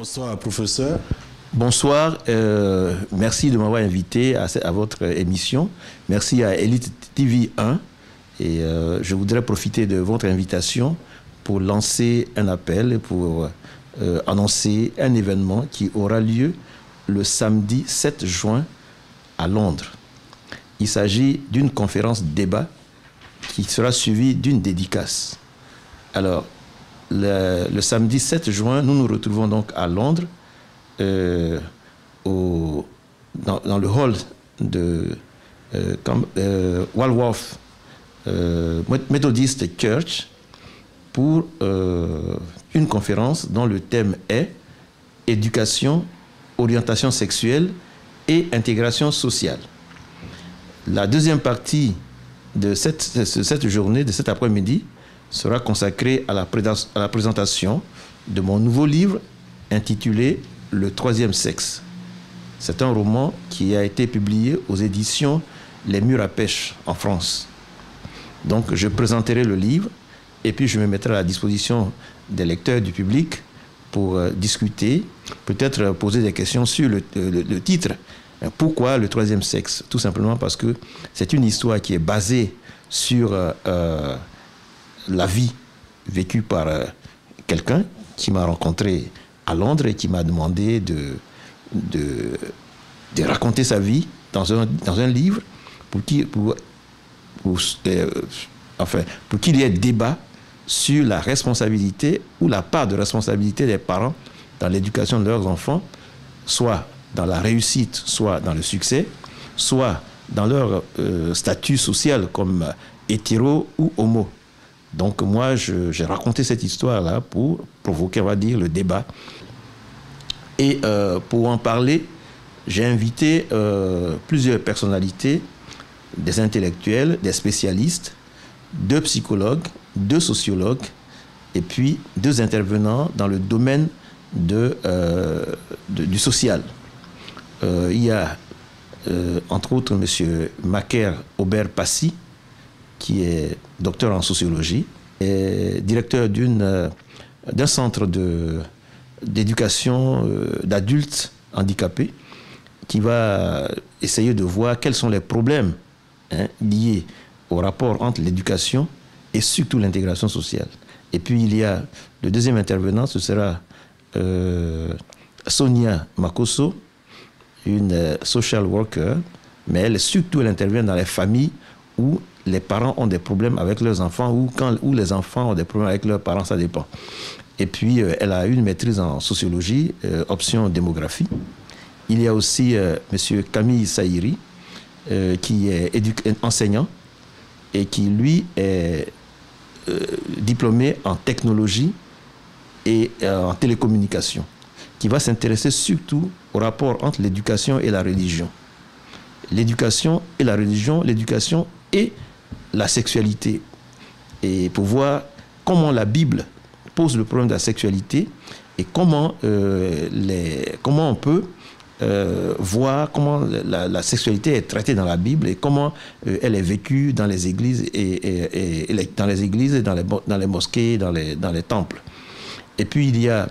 Bonsoir, professeur. Bonsoir, merci de m'avoir invité à votre émission. Merci à Elite TV 1 et je voudrais profiter de votre invitation pour lancer un appel, pour annoncer un événement qui aura lieu le samedi 7 juin à Londres. Il s'agit d'une conférence débat qui sera suivie d'une dédicace. Alors, le samedi 7 juin, nous nous retrouvons donc à Londres, dans le hall de Walworth Methodist Church pour une conférence dont le thème est éducation, orientation sexuelle et intégration sociale. La deuxième partie de cette journée, de cet après-midi, sera consacrée à la présentation de mon nouveau livre intitulé « Le troisième sexe ». C'est un roman qui a été publié aux éditions Les Murs à Pêche en France. Donc je présenterai le livre et puis je me mettrai à la disposition des lecteurs, du public pour discuter, peut-être poser des questions sur le titre. Pourquoi le troisième sexe? Tout simplement parce que c'est une histoire qui est basée sur la vie vécue par quelqu'un qui m'a rencontré à Londres et qui m'a demandé de raconter sa vie dans un livre pour qu'il y ait débat sur la responsabilité ou la part de responsabilité des parents dans l'éducation de leurs enfants, soit dans la réussite, soit dans le succès, soit dans leur statut social comme hétéro ou homo. Donc moi, j'ai raconté cette histoire-là pour provoquer, on va dire, le débat. Et pour en parler, j'ai invité plusieurs personnalités, des intellectuels, des spécialistes, 2 psychologues, 2 sociologues, et puis 2 intervenants dans le domaine du social. Il y a, entre autres, M. Macaire Aubert-Passy, qui est docteur en sociologie et directeur d'un centre d'éducation d'adultes handicapés, qui va essayer de voir quels sont les problèmes liés au rapport entre l'éducation et surtout l'intégration sociale. Et puis il y a le deuxième intervenant, ce sera Sonia Makosso, une social worker, mais elle intervient dans les familles où les parents ont des problèmes avec leurs enfants ou où les enfants ont des problèmes avec leurs parents, ça dépend. Et puis, elle a une maîtrise en sociologie, option démographie. Il y a aussi M. Camille Saïri, qui est enseignant et qui, lui, est diplômé en technologie et en télécommunication, qui va s'intéresser surtout au rapport entre l'éducation et la religion. L'éducation et la religion, l'éducation et la sexualité, et pour voir comment la Bible pose le problème de la sexualité et comment on peut voir comment la sexualité est traitée dans la Bible et comment elle est vécue dans les églises et dans les églises et dans les mosquées, dans les temples. Et puis il y a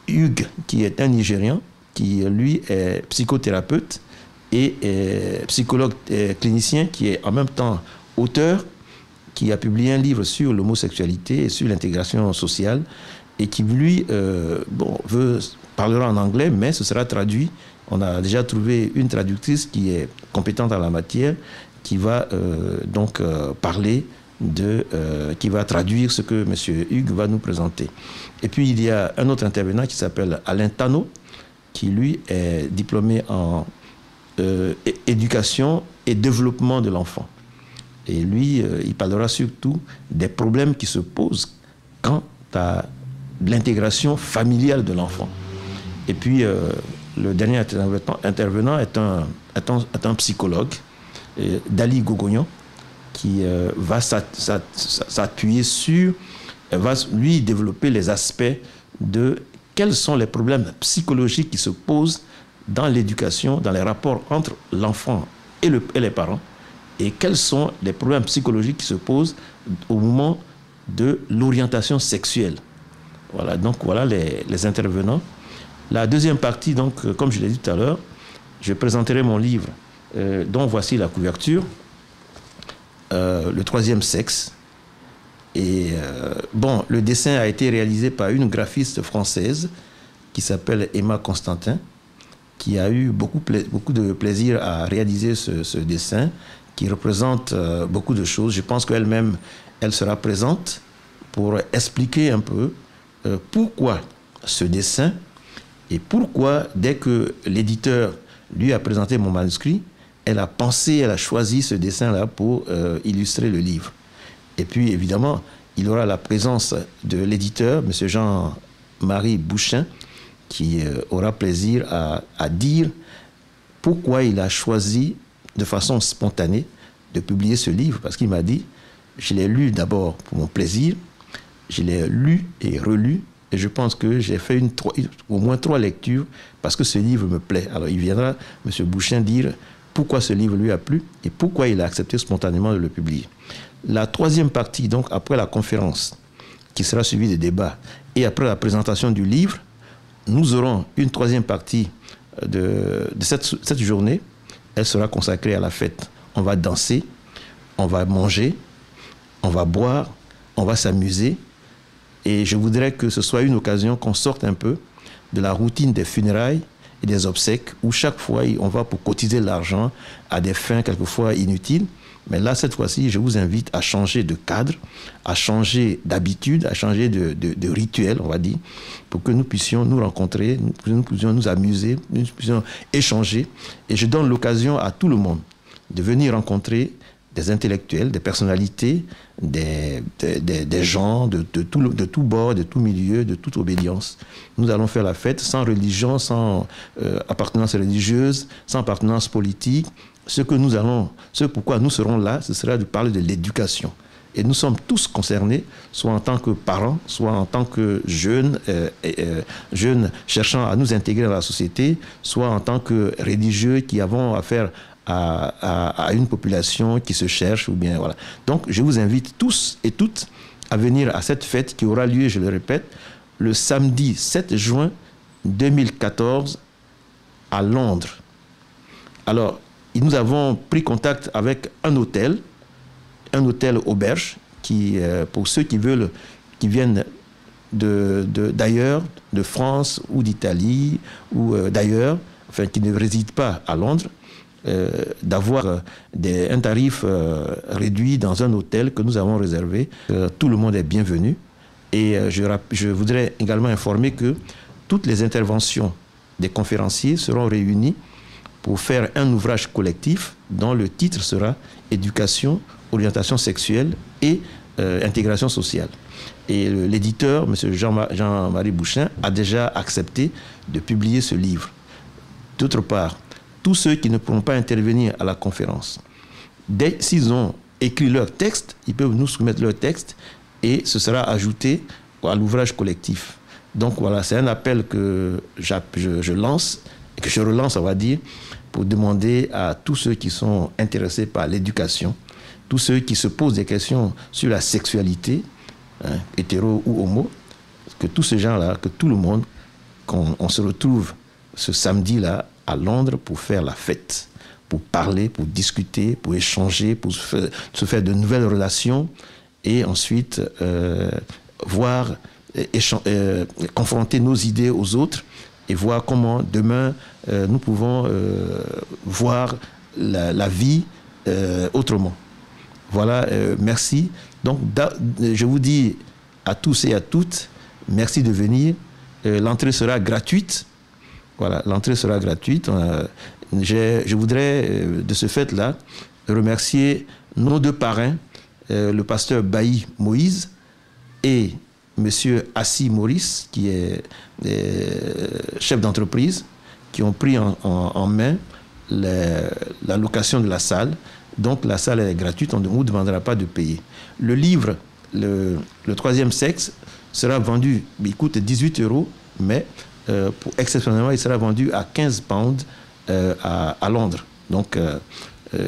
Hugues, qui est un Nigérian, qui lui est psychothérapeute et psychologue clinicien, qui est en même temps auteur, qui a publié un livre sur l'homosexualité et sur l'intégration sociale, et qui lui parlera en anglais, mais ce sera traduit. On a déjà trouvé une traductrice qui est compétente en la matière, qui va parler qui va traduire ce que M. Hugues va nous présenter. Et puis il y a un autre intervenant qui s'appelle Alain Tano, qui lui est diplômé en éducation et développement de l'enfant. Et lui, il parlera surtout des problèmes qui se posent quant à l'intégration familiale de l'enfant. Et puis, le dernier intervenant est un psychologue, Dali Gogognon, qui va s'appuyer va lui développer les aspects de quels sont les problèmes psychologiques qui se posent dans l'éducation, dans les rapports entre l'enfant et les parents, et quels sont les problèmes psychologiques qui se posent au moment de l'orientation sexuelle. Voilà, donc voilà les intervenants. La deuxième partie, donc, comme je l'ai dit tout à l'heure, je présenterai mon livre, dont voici la couverture, Le troisième sexe. Et bon, le dessin a été réalisé par une graphiste française qui s'appelle Emma Constantin, qui a eu beaucoup de plaisir à réaliser ce dessin, qui représente beaucoup de choses. Je pense qu'elle-même, elle sera présente pour expliquer un peu pourquoi ce dessin et pourquoi, dès que l'éditeur lui a présenté mon manuscrit, elle a pensé, elle a choisi ce dessin-là pour illustrer le livre. Et puis, évidemment, il y aura la présence de l'éditeur, M. Jean-Marie Bouchin, qui aura plaisir à dire pourquoi il a choisi de façon spontanée de publier ce livre. Parce qu'il m'a dit, je l'ai lu d'abord pour mon plaisir, je l'ai lu et relu, et je pense que j'ai fait au moins 3 lectures parce que ce livre me plaît. Alors il viendra, M. Bouchin, dire pourquoi ce livre lui a plu et pourquoi il a accepté spontanément de le publier. La troisième partie, donc après la conférence, qui sera suivie des débats, et après la présentation du livre, nous aurons une troisième partie de cette journée. Elle sera consacrée à la fête. On va danser, on va manger, on va boire, on va s'amuser. Et je voudrais que ce soit une occasion qu'on sorte un peu de la routine des funérailles et des obsèques, où chaque fois on va pour cotiser l'argent à des fins quelquefois inutiles. Mais là, cette fois-ci, je vous invite à changer de cadre, à changer d'habitude, à changer de rituel, on va dire, pour que nous puissions nous rencontrer, nous puissions nous amuser, nous puissions échanger. Et je donne l'occasion à tout le monde de venir rencontrer des intellectuels, des personnalités, des gens de tout bord, de tout milieu, de toute obédience. Nous allons faire la fête sans religion, sans appartenance religieuse, sans appartenance politique. Ce pourquoi nous serons là, ce sera de parler de l'éducation. Et nous sommes tous concernés, soit en tant que parents, soit en tant que jeunes cherchant à nous intégrer dans la société, soit en tant que religieux qui avons affaire à une population qui se cherche, ou bien voilà. Donc je vous invite tous et toutes à venir à cette fête qui aura lieu, je le répète, le samedi 7 juin 2014 à Londres. Alors, nous avons pris contact avec un hôtel auberge, qui, pour ceux qui viennent d'ailleurs, de France ou d'Italie ou d'ailleurs, enfin qui ne résident pas à Londres, d'avoir un tarif réduit dans un hôtel que nous avons réservé. Tout le monde est bienvenu. Et je voudrais également informer que toutes les interventions des conférenciers seront réunies pour faire un ouvrage collectif dont le titre sera « Éducation, orientation sexuelle et intégration sociale ». Et l'éditeur, M. Jean-Marie Bouchin, a déjà accepté de publier ce livre. D'autre part, tous ceux qui ne pourront pas intervenir à la conférence, s'ils ont écrit leur texte, ils peuvent nous soumettre leur texte et ce sera ajouté à l'ouvrage collectif. Donc voilà, c'est un appel que je lance, et que je relance, on va dire, pour demander à tous ceux qui sont intéressés par l'éducation, tous ceux qui se posent des questions sur la sexualité, hein, hétéro ou homo, que tous ces gens-là, que tout le monde, qu'on se retrouve ce samedi-là à Londres pour faire la fête, pour parler, pour discuter, pour échanger, pour se faire de nouvelles relations et ensuite confronter nos idées aux autres et voir comment demain nous pouvons voir la vie autrement. Voilà, merci. Donc, je vous dis à tous et à toutes, merci de venir. L'entrée sera gratuite. Voilà, l'entrée sera gratuite. Je voudrais, de ce fait-là, remercier nos 2 parrains, le pasteur Bailly Moïse et monsieur Assis Maurice, qui est chef d'entreprise, qui ont pris en main la location de la salle. Donc la salle est gratuite, on ne vous demandera pas de payer. Le livre, le troisième sexe, sera vendu, il coûte 18 €, mais exceptionnellement, il sera vendu à 15 pounds à Londres. Donc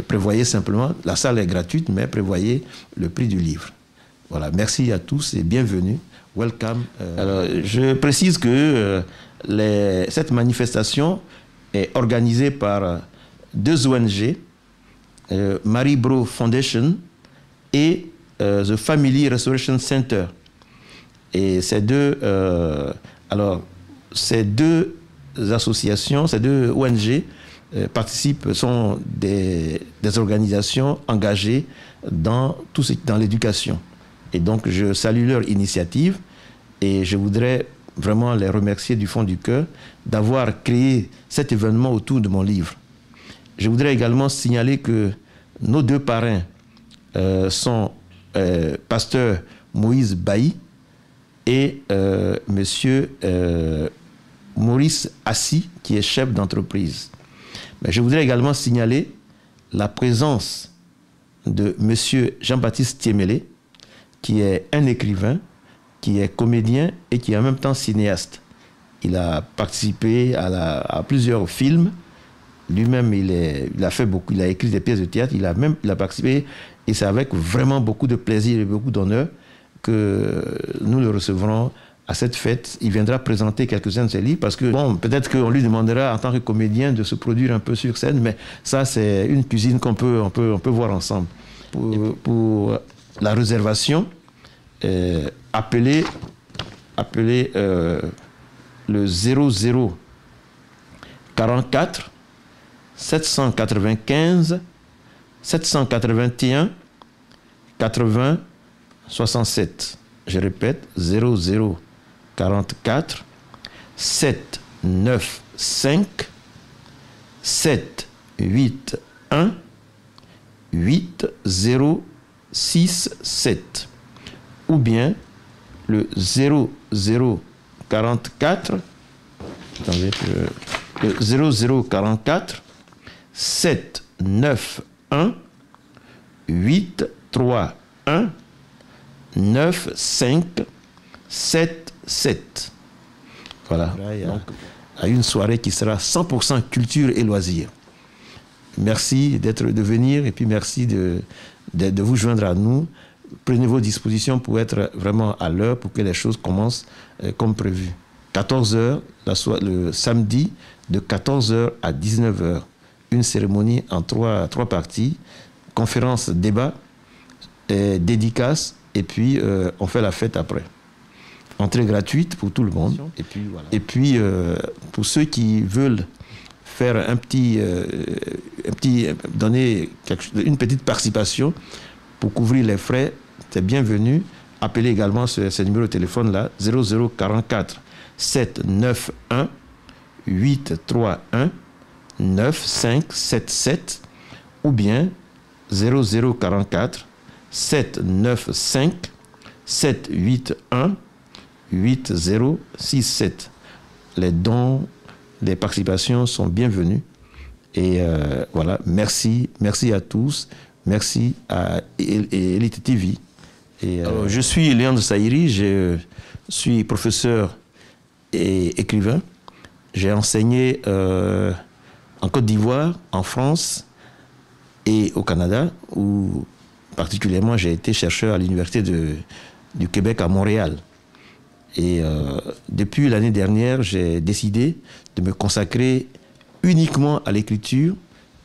prévoyez simplement, la salle est gratuite, mais prévoyez le prix du livre. Voilà, merci à tous et bienvenue. Welcome. Alors, je précise que cette manifestation est organisée par 2 ONG, Maribro Foundation et The Family Restoration Center. Et ces deux associations, ces 2 ONG participent, sont des organisations engagées dans l'éducation. Et donc, je salue leur initiative et je voudrais vraiment les remercier du fond du cœur d'avoir créé cet événement autour de mon livre. Je voudrais également signaler que nos 2 parrains sont pasteur Moïse Bailly et monsieur Maurice Assis, qui est chef d'entreprise. Mais je voudrais également signaler la présence de monsieur Jean-Baptiste Tiemele, qui est un écrivain, qui est comédien et qui est en même temps cinéaste. Il a participé à plusieurs films. Lui-même, il a fait beaucoup, il a écrit des pièces de théâtre, il a participé, et c'est avec vraiment beaucoup de plaisir et beaucoup d'honneur que nous le recevrons à cette fête. Il viendra présenter quelques-uns de ses livres, parce que, bon, peut-être qu'on lui demandera en tant que comédien de se produire un peu sur scène, mais ça, c'est une cuisine qu'on peut voir ensemble. Pour la réservation, appelez le 00 44 795 781 80 67. Je répète, 00 44 795 781 8067, ou bien le 0044 le 0044 791 831 9577. Voilà. Donc, à une soirée qui sera 100% culture et loisirs. Merci de venir et puis merci de vous joindre à nous. Prenez vos dispositions pour être vraiment à l'heure, pour que les choses commencent comme prévu. 14h, le samedi, de 14h à 19h. Une cérémonie en trois parties. Conférence, débat, dédicace, et puis on fait la fête après. Entrée gratuite pour tout le monde. Et puis, voilà. Et puis pour ceux qui veulent faire donner une petite participation pour couvrir les frais, c'est bienvenu. Appelez également ce numéro de téléphone-là, 0044 791 831 9577, ou bien 0044 795 781 8067. Les dons, les participations sont bienvenus. Et voilà, merci à tous. Merci à Elite TV. Alors, je suis Léandre Saïri, je suis professeur et écrivain. J'ai enseigné en Côte d'Ivoire, en France et au Canada, où particulièrement j'ai été chercheur à l'Université du Québec à Montréal. Et depuis l'année dernière, j'ai décidé de me consacrer uniquement à l'écriture,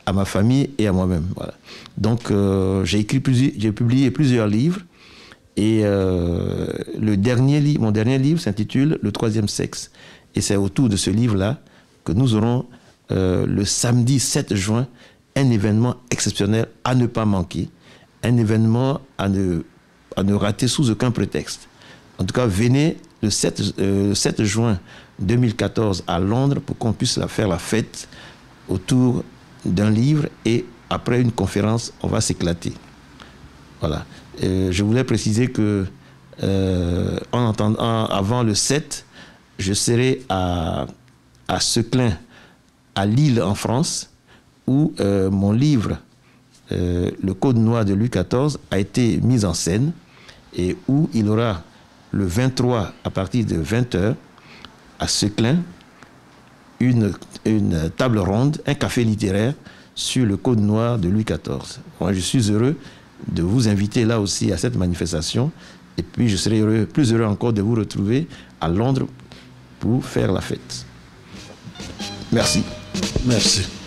à ma famille et à moi-même. Voilà. Donc j'ai publié plusieurs livres. Et mon dernier livre s'intitule « Le troisième sexe ». Et c'est autour de ce livre-là que nous aurons le samedi 7 juin un événement exceptionnel à ne pas manquer, un événement à ne rater sous aucun prétexte. En tout cas, venez le 7 juin 2014 à Londres pour qu'on puisse faire la fête autour d'un livre, et après une conférence, on va s'éclater. Voilà. Je voulais préciser que avant le 7, je serai à Seclin, à Lille en France, où mon livre Le Code noir de Louis XIV a été mis en scène, et où il aura le 23 à partir de 20h à Seclin une table ronde, un café littéraire sur le Code noir de Louis XIV. Moi, je suis heureux de vous inviter là aussi à cette manifestation Et puis je serai plus heureux encore de vous retrouver à Londres pour faire la fête. Merci. Merci.